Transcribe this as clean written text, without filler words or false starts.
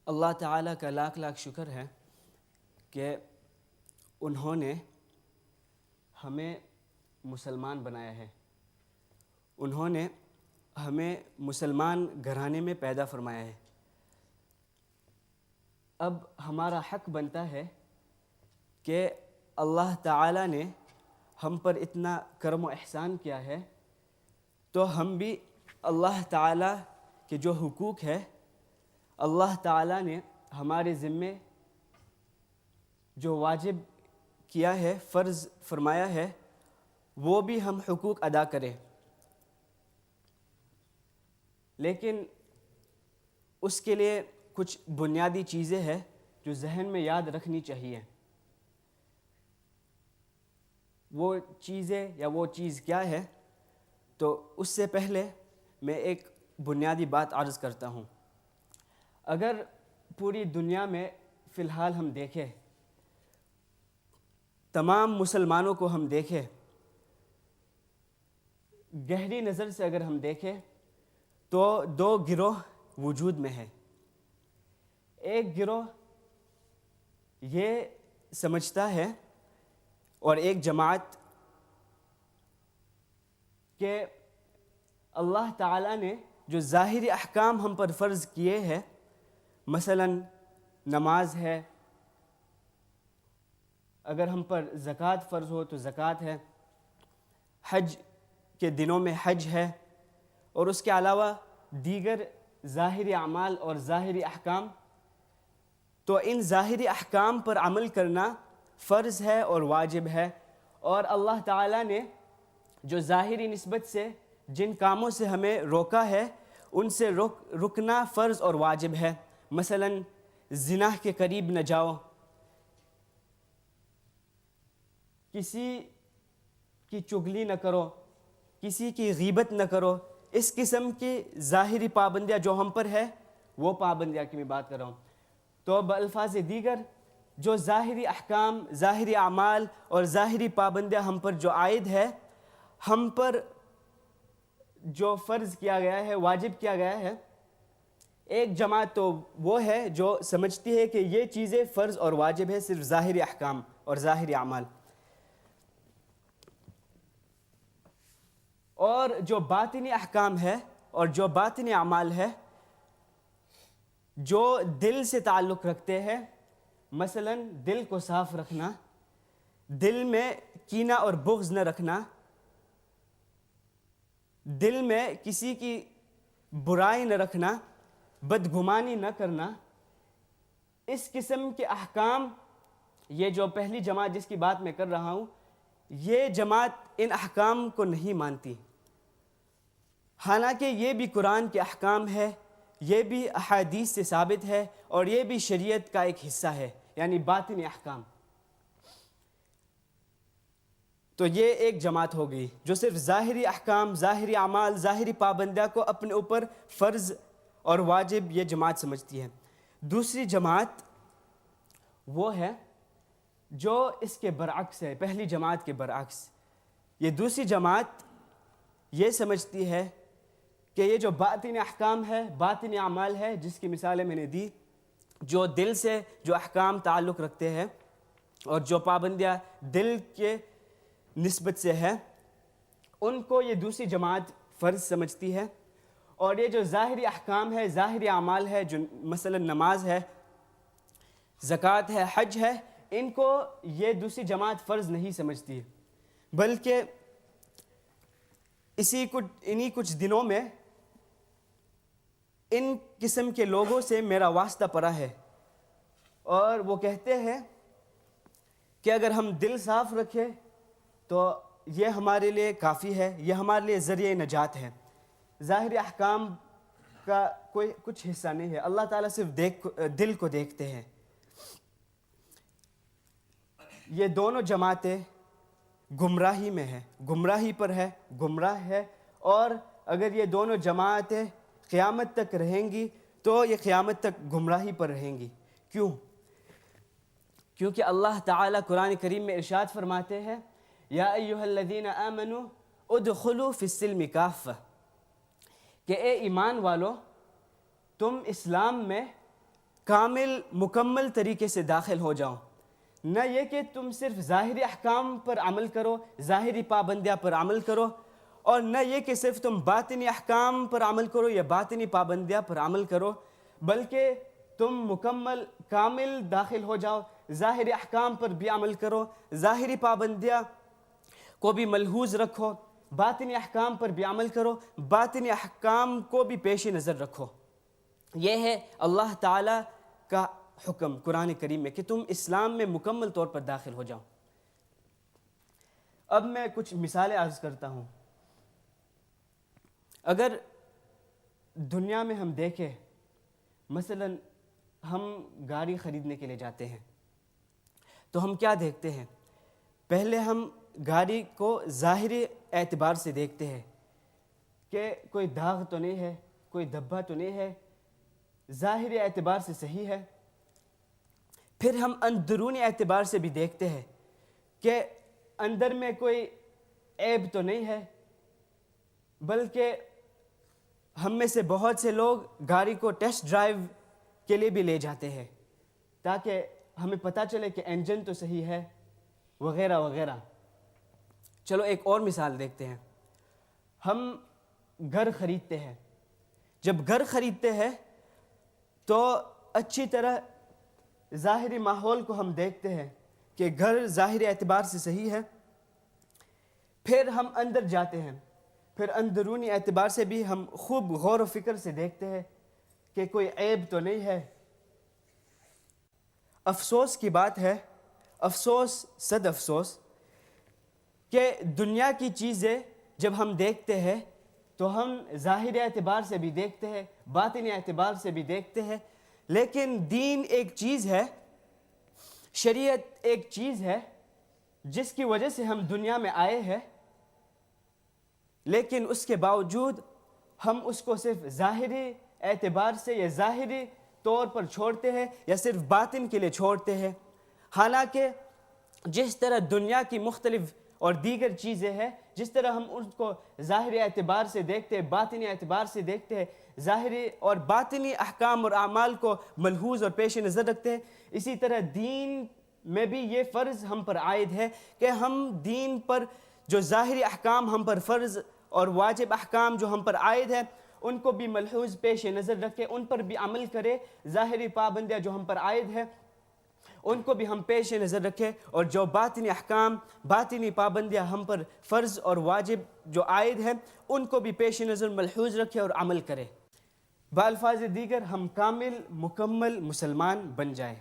اللہ تعالیٰ کا لاکھ لاکھ شکر ہے کہ انہوں نے ہمیں مسلمان بنایا ہے. انہوں نے ہمیں مسلمان گھرانے میں پیدا فرمایا ہے. اب ہمارا حق بنتا ہے کہ اللہ تعالیٰ نے ہم پر اتنا کرم و احسان کیا ہے تو ہم بھی اللہ تعالیٰ کے جو حقوق ہے اللہ تعالیٰ نے ہمارے ذمے جو واجب کیا ہے، فرض فرمایا ہے، وہ بھی ہم حقوق ادا کریں. لیکن اس کے لیے کچھ بنیادی چیزیں ہیں جو ذہن میں یاد رکھنی چاہیے. وہ چیزیں یا وہ چیز کیا ہے؟ تو اس سے پہلے میں ایک بنیادی بات عرض کرتا ہوں. اگر پوری دنیا میں فی الحال ہم دیکھیں، تمام مسلمانوں کو ہم دیکھیں، گہری نظر سے اگر ہم دیکھیں تو دو گروہ وجود میں ہیں. ایک گروہ یہ سمجھتا ہے اور ایک جماعت کہ اللہ تعالیٰ نے جو ظاہری احکام ہم پر فرض کیے ہیں، مثلا نماز ہے، اگر ہم پر زکوٰۃ فرض ہو تو زکوٰۃ ہے، حج کے دنوں میں حج ہے، اور اس کے علاوہ دیگر ظاہری اعمال اور ظاہری احکام، تو ان ظاہری احکام پر عمل کرنا فرض ہے اور واجب ہے. اور اللہ تعالیٰ نے جو ظاہری نسبت سے جن کاموں سے ہمیں روکا ہے ان سے رکنا فرض اور واجب ہے. مثلا زنا کے قریب نہ جاؤ، کسی کی چغلی نہ کرو، کسی کی غیبت نہ کرو. اس قسم کی ظاہری پابندیاں جو ہم پر ہے وہ پابندیاں کی میں بات کر رہا ہوں. تو بالفاظ دیگر جو ظاہری احکام، ظاہری اعمال اور ظاہری پابندیاں ہم پر جو عائد ہے، ہم پر جو فرض کیا گیا ہے، واجب کیا گیا ہے، ایک جماعت تو وہ ہے جو سمجھتی ہے کہ یہ چیزیں فرض اور واجب ہے، صرف ظاہری احکام اور ظاہری اعمال. اور جو باطنی احکام ہے اور جو باطنی اعمال ہے جو دل سے تعلق رکھتے ہیں، مثلا دل کو صاف رکھنا، دل میں کینہ اور بغض نہ رکھنا، دل میں کسی کی برائی نہ رکھنا، بدگمانی نہ کرنا، اس قسم کے احکام، یہ جو پہلی جماعت جس کی بات میں کر رہا ہوں، یہ جماعت ان احکام کو نہیں مانتی. حالانکہ یہ بھی قرآن کے احکام ہے، یہ بھی احادیث سے ثابت ہے اور یہ بھی شریعت کا ایک حصہ ہے، یعنی باطنی احکام. تو یہ ایک جماعت ہو گئی جو صرف ظاہری احکام، ظاہری اعمال، ظاہری پابندیاں کو اپنے اوپر فرض اور واجب یہ جماعت سمجھتی ہے. دوسری جماعت وہ ہے جو اس کے برعکس ہے، پہلی جماعت کے برعکس. یہ دوسری جماعت یہ سمجھتی ہے کہ یہ جو باطنی احکام ہے، باطنی اعمال ہے، جس کی مثالیں میں نے دی، جو دل سے جو احکام تعلق رکھتے ہیں اور جو پابندیاں دل کے نسبت سے ہے، ان کو یہ دوسری جماعت فرض سمجھتی ہے. اور یہ جو ظاہری احکام ہے، ظاہری اعمال ہے، جو مثلا نماز ہے، زکوٰۃ ہے، حج ہے، ان کو یہ دوسری جماعت فرض نہیں سمجھتی، بلکہ انہی کچھ دنوں میں ان قسم کے لوگوں سے میرا واسطہ پڑا ہے، اور وہ کہتے ہیں کہ اگر ہم دل صاف رکھیں تو یہ ہمارے لیے کافی ہے، یہ ہمارے لیے ذریعہ نجات ہے. ظاہری احکام کا کوئی کچھ حصہ نہیں ہے، اللہ تعالیٰ صرف دل کو دیکھتے ہیں. یہ دونوں جماعتیں گمراہی میں ہیں، گمراہی پر ہے، گمراہ ہے. اور اگر یہ دونوں جماعتیں قیامت تک رہیں گی تو یہ قیامت تک گمراہی پر رہیں گی. کیوں؟ کیونکہ اللہ تعالیٰ قرآن کریم میں ارشاد فرماتے ہیں، یا ایھا الذین آمنوا ادخلوا فی السلم کافہ، کہ اے ایمان والو تم اسلام میں کامل مکمل طریقے سے داخل ہو جاؤ، نہ یہ کہ تم صرف ظاہری احکام پر عمل کرو، ظاہری پابندیاں پر عمل کرو، اور نہ یہ کہ صرف تم باطنی احکام پر عمل کرو یا باطنی پابندیاں پر عمل کرو، بلکہ تم مکمل کامل داخل ہو جاؤ، ظاہری احکام پر بھی عمل کرو، ظاہری پابندیاں کو بھی ملحوظ رکھو، باطنی احکام پر بھی عمل کرو، باطنی احکام کو بھی پیش نظر رکھو۔ یہ ہے اللہ تعالیٰ کا حکم قرآن کریم میں کہ تم اسلام میں مکمل طور پر داخل ہو جاؤ۔ اب میں کچھ مثالیں عرض کرتا ہوں۔ اگر دنیا میں ہم دیکھیں، مثلا ہم گاڑی خریدنے کے لیے جاتے ہیں تو ہم کیا دیکھتے ہیں؟ پہلے ہم گاڑی کو ظاہری اعتبار سے دیکھتے ہیں کہ کوئی داغ تو نہیں ہے، کوئی دھبا تو نہیں ہے، ظاہری اعتبار سے صحیح ہے۔ پھر ہم اندرونی اعتبار سے بھی دیکھتے ہیں کہ اندر میں کوئی عیب تو نہیں ہے، بلکہ ہم میں سے بہت سے لوگ گاڑی کو ٹیسٹ ڈرائیو کے لیے بھی لے جاتے ہیں تاکہ ہمیں پتہ چلے کہ انجن تو صحیح ہے وغیرہ وغیرہ۔ چلو ایک اور مثال دیکھتے ہیں۔ ہم گھر خریدتے ہیں، جب گھر خریدتے ہیں تو اچھی طرح ظاہری ماحول کو ہم دیکھتے ہیں کہ گھر ظاہری اعتبار سے صحیح ہے، پھر ہم اندر جاتے ہیں، پھر اندرونی اعتبار سے بھی ہم خوب غور و فکر سے دیکھتے ہیں کہ کوئی عیب تو نہیں ہے۔ افسوس کی بات ہے، افسوس صد افسوس، کہ دنیا کی چیزیں جب ہم دیکھتے ہیں تو ہم ظاہری اعتبار سے بھی دیکھتے ہیں، باطنی اعتبار سے بھی دیکھتے ہیں، لیکن دین ایک چیز ہے، شریعت ایک چیز ہے جس کی وجہ سے ہم دنیا میں آئے ہیں، لیکن اس کے باوجود ہم اس کو صرف ظاہری اعتبار سے یا ظاہری طور پر چھوڑتے ہیں یا صرف باطن کے لیے چھوڑتے ہیں۔ حالانکہ جس طرح دنیا کی مختلف اور دیگر چیزیں ہیں، جس طرح ہم ان کو ظاہری اعتبار سے دیکھتے ہیں، باطنی اعتبار سے دیکھتے ہیں، ظاہری اور باطنی احکام اور اعمال کو ملحوظ اور پیش نظر رکھتے ہیں، اسی طرح دین میں بھی یہ فرض ہم پر عائد ہے کہ ہم دین پر جو ظاہری احکام ہم پر فرض اور واجب احکام جو ہم پر عائد ہے ان کو بھی ملحوظ پیش نظر رکھے، ان پر بھی عمل کرے، ظاہری پابندیاں جو ہم پر عائد ہے ان کو بھی ہم پیش نظر رکھیں، اور جو باطنی احکام، باطنی پابندیاں ہم پر فرض اور واجب جو عائد ہیں ان کو بھی پیش نظر ملحوظ رکھے اور عمل کرے۔ بالفاظ دیگر ہم کامل مکمل مسلمان بن جائیں۔